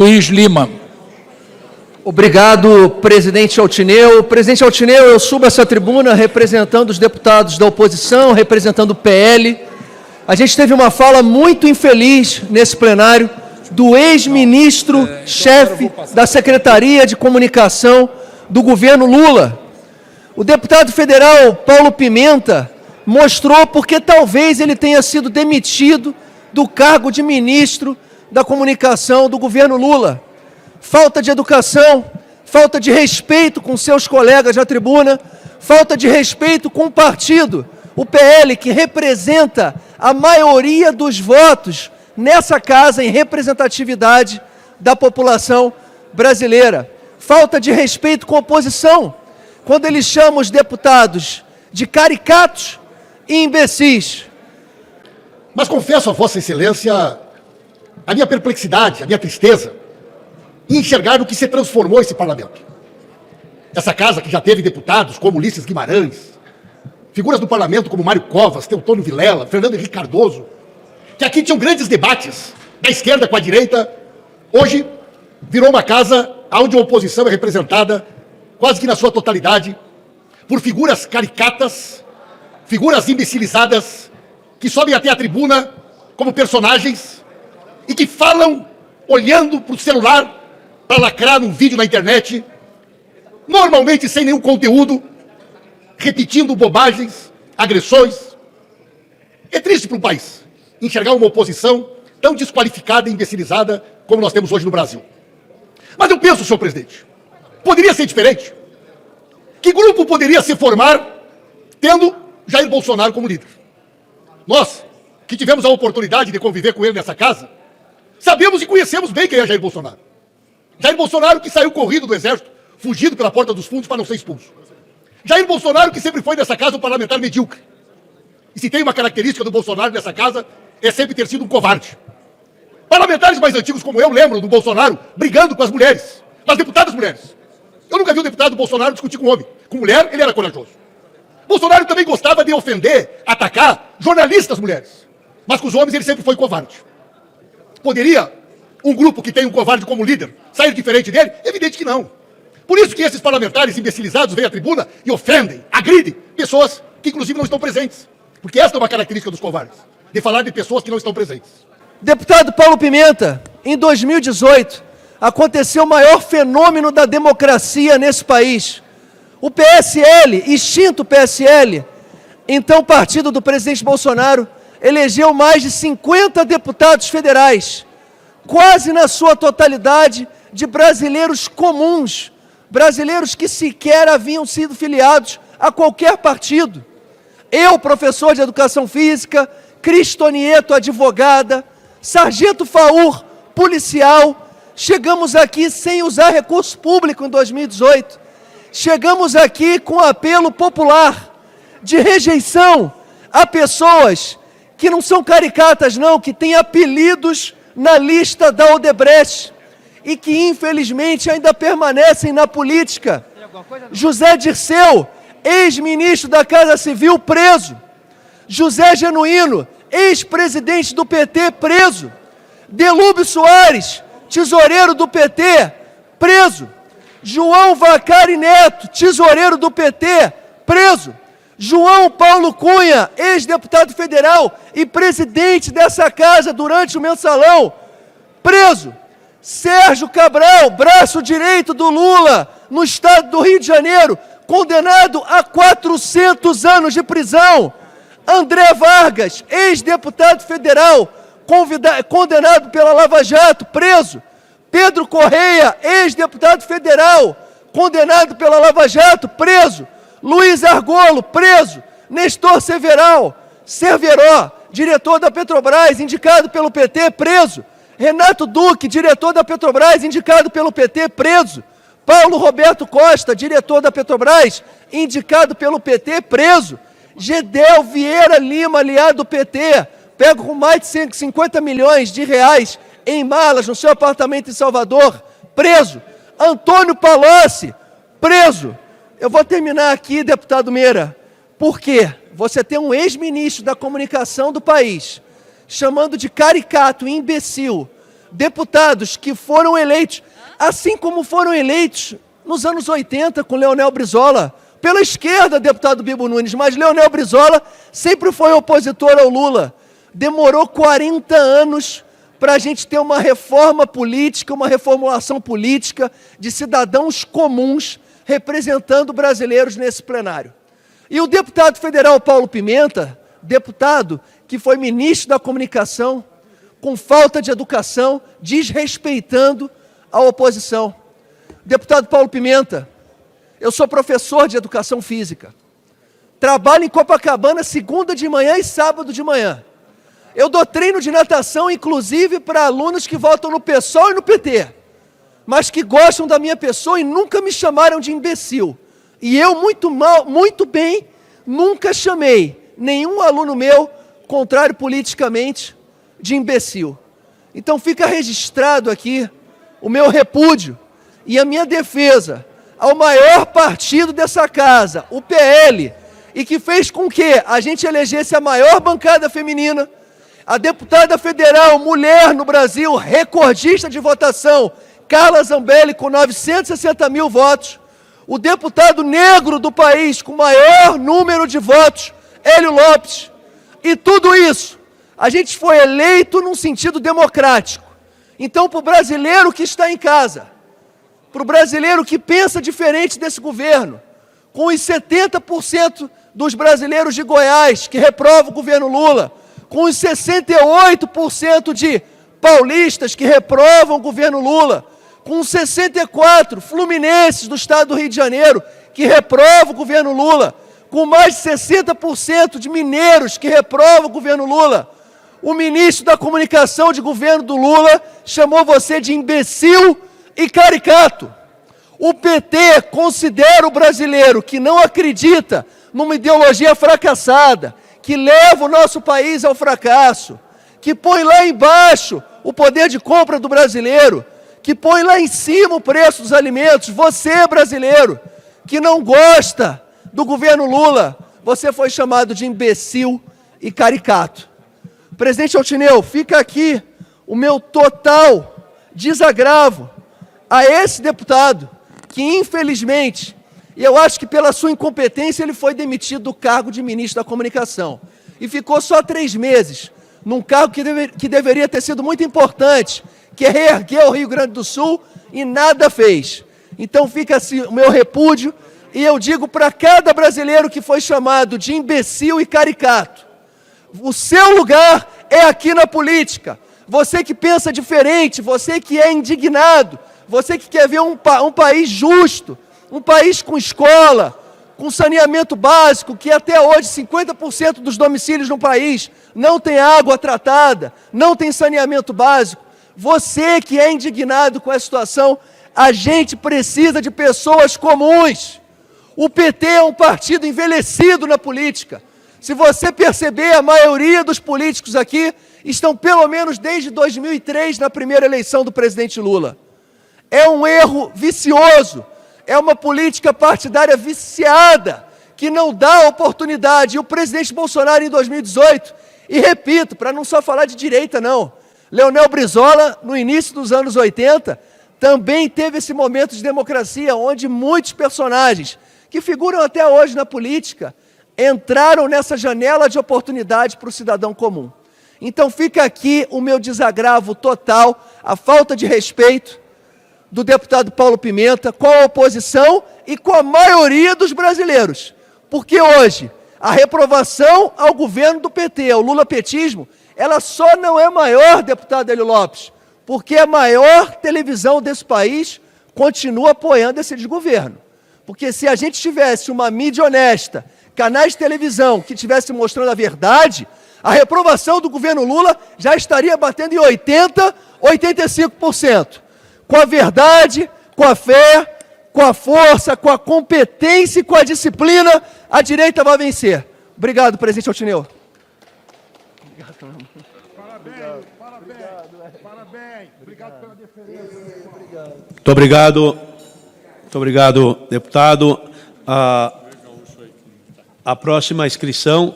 Luiz Lima. Obrigado, presidente Altineu. Presidente Altineu, eu subo essa tribuna representando os deputados da oposição, representando o PL. A gente teve uma fala muito infeliz nesse plenário do ex-ministro-chefe da Secretaria de Comunicação do governo Lula. O deputado federal Paulo Pimenta mostrou porque talvez ele tenha sido demitido do cargo de ministro da Comunicação do governo Lula. Falta de educação, falta de respeito com seus colegas da tribuna, falta de respeito com o partido, o PL, que representa a maioria dos votos nessa casa em representatividade da população brasileira. Falta de respeito com a oposição, quando ele chama os deputados de caricatos e imbecis. Mas confesso a Vossa Excelência a minha perplexidade, a minha tristeza em enxergar no que se transformou esse parlamento. Essa casa que já teve deputados como Ulisses Guimarães, figuras do parlamento como Mário Covas, Teotônio Vilela, Fernando Henrique Cardoso, que aqui tinham grandes debates da esquerda com a direita, hoje virou uma casa onde a oposição é representada quase que na sua totalidade por figuras caricatas, figuras imbecilizadas, que sobem até a tribuna como personagens e que falam olhando para o celular para lacrar um vídeo na internet, normalmente sem nenhum conteúdo, repetindo bobagens, agressões. É triste para um país enxergar uma oposição tão desqualificada e imbecilizada como nós temos hoje no Brasil. Mas eu penso, senhor presidente, poderia ser diferente. Que grupo poderia se formar tendo Jair Bolsonaro como líder? Nós, que tivemos a oportunidade de conviver com ele nessa casa, sabemos e conhecemos bem quem é Jair Bolsonaro. Jair Bolsonaro que saiu corrido do exército, fugido pela porta dos fundos para não ser expulso. Jair Bolsonaro que sempre foi nessa casa um parlamentar medíocre. E se tem uma característica do Bolsonaro nessa casa, é sempre ter sido um covarde. Parlamentares mais antigos como eu lembram do Bolsonaro brigando com as mulheres, com as deputadas mulheres. Eu nunca vi um deputado do Bolsonaro discutir com homem. Com mulher, ele era corajoso. Bolsonaro também gostava de ofender, atacar jornalistas mulheres. Mas com os homens ele sempre foi covarde. Poderia um grupo que tem um covarde como líder sair diferente dele? Evidente que não. Por isso que esses parlamentares imbecilizados vêm à tribuna e ofendem, agridem pessoas que inclusive não estão presentes. Porque esta é uma característica dos covardes, de falar de pessoas que não estão presentes. Deputado Paulo Pimenta, em 2018, aconteceu o maior fenômeno da democracia nesse país. O PSL, extinto PSL, então partido do presidente Bolsonaro, elegeu mais de 50 deputados federais, quase na sua totalidade de brasileiros comuns, brasileiros que sequer haviam sido filiados a qualquer partido. Eu, professor de Educação Física, Cristonieto, advogada, Sargento Faur, policial, chegamos aqui sem usar recurso público em 2018. Chegamos aqui com apelo popular de rejeição a pessoas que não são caricatas não, que têm apelidos na lista da Odebrecht e que infelizmente ainda permanecem na política. José Dirceu, ex-ministro da Casa Civil, preso. José Genuíno, ex-presidente do PT, preso. Delúbio Soares, tesoureiro do PT, preso. João Vacari Neto, tesoureiro do PT, preso. João Paulo Cunha, ex-deputado federal e presidente dessa casa durante o mensalão, preso. Sérgio Cabral, braço direito do Lula, no estado do Rio de Janeiro, condenado a 400 anos de prisão. André Vargas, ex-deputado federal, condenado pela Lava Jato, preso. Pedro Correia, ex-deputado federal, condenado pela Lava Jato, preso. Luiz Argolo, preso. Nestor Cerveró, diretor da Petrobras, indicado pelo PT, preso. Renato Duque, diretor da Petrobras, indicado pelo PT, preso. Paulo Roberto Costa, diretor da Petrobras, indicado pelo PT, preso. Gedel Vieira Lima, aliado do PT, pego com mais de 150 milhões de reais em malas no seu apartamento em Salvador, preso. Antônio Palocci, preso. Eu vou terminar aqui, deputado Meira, porque você tem um ex-ministro da comunicação do país chamando de caricato e imbecil deputados que foram eleitos, assim como foram eleitos nos anos 80 com Leonel Brizola, pela esquerda, deputado Bibo Nunes, mas Leonel Brizola sempre foi opositor ao Lula. Demorou 40 anos para a gente ter uma reforma política, uma reformulação política de cidadãos comuns representando brasileiros nesse plenário. E o deputado federal Paulo Pimenta, deputado que foi ministro da Comunicação, com falta de educação, desrespeitando a oposição. Deputado Paulo Pimenta, eu sou professor de Educação Física. Trabalho em Copacabana segunda de manhã e sábado de manhã. Eu dou treino de natação, inclusive, para alunos que votam no PSOL e no PT, mas que gostam da minha pessoa e nunca me chamaram de imbecil. E eu, muito bem, nunca chamei nenhum aluno meu, contrário politicamente, de imbecil. Então fica registrado aqui o meu repúdio e a minha defesa ao maior partido dessa casa, o PL, e que fez com que a gente elegesse a maior bancada feminina, a deputada federal mulher no Brasil, recordista de votação, Carla Zambelli, com 960 mil votos, o deputado negro do país com maior número de votos, Hélio Lopes. E tudo isso, a gente foi eleito num sentido democrático. Então, para o brasileiro que está em casa, para o brasileiro que pensa diferente desse governo, com os 70% dos brasileiros de Goiás que reprovam o governo Lula, com os 68% de paulistas que reprovam o governo Lula, com 64 fluminenses do estado do Rio de Janeiro que reprovam o governo Lula, com mais de 60% de mineiros que reprovam o governo Lula, o ministro da Comunicação de governo do Lula chamou você de imbecil e caricato. O PT considera o brasileiro que não acredita numa ideologia fracassada, que leva o nosso país ao fracasso, que põe lá embaixo o poder de compra do brasileiro, que põe lá em cima o preço dos alimentos. Você, brasileiro, que não gosta do governo Lula, você foi chamado de imbecil e caricato. Presidente Altineu, fica aqui o meu total desagravo a esse deputado que, infelizmente, e eu acho que pela sua incompetência, ele foi demitido do cargo de ministro da Comunicação e ficou só 3 meses num cargo que deveria ter sido muito importante, que é reerguer o Rio Grande do Sul, e nada fez. Então fica assim o meu repúdio, e eu digo para cada brasileiro que foi chamado de imbecil e caricato: o seu lugar é aqui na política. Você que pensa diferente, você que é indignado, você que quer ver um país justo, um país com escola, com saneamento básico, que até hoje 50% dos domicílios no país não tem água tratada, não tem saneamento básico. Você que é indignado com a situação, a gente precisa de pessoas comuns. O PT é um partido envelhecido na política. Se você perceber, a maioria dos políticos aqui estão pelo menos desde 2003 na primeira eleição do presidente Lula. É um erro vicioso, é uma política partidária viciada, que não dá oportunidade. E o presidente Bolsonaro, em 2018, e repito, para não só falar de direita, não, Leonel Brizola, no início dos anos 80, também teve esse momento de democracia, onde muitos personagens, que figuram até hoje na política, entraram nessa janela de oportunidade para o cidadão comum. Então fica aqui o meu desagravo total, a falta de respeito do deputado Paulo Pimenta com a oposição e com a maioria dos brasileiros. Porque hoje, a reprovação ao governo do PT, ao lulapetismo, ela só não é maior, deputado Hélio Lopes, porque a maior televisão desse país continua apoiando esse desgoverno. Porque se a gente tivesse uma mídia honesta, canais de televisão que estivessem mostrando a verdade, a reprovação do governo Lula já estaria batendo em 80%, 85%. Com a verdade, com a fé, com a força, com a competência e com a disciplina, a direita vai vencer. Obrigado, presidente Altineu. Parabéns. Obrigado pela deferência. Muito obrigado, deputado. A próxima inscrição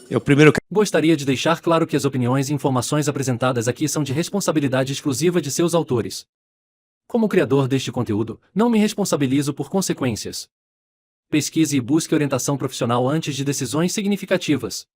Eu primeiro Gostaria de deixar claro que as opiniões e informações apresentadas aqui são de responsabilidade exclusiva de seus autores. Como criador deste conteúdo, não me responsabilizo por consequências. Pesquise e busque orientação profissional antes de decisões significativas.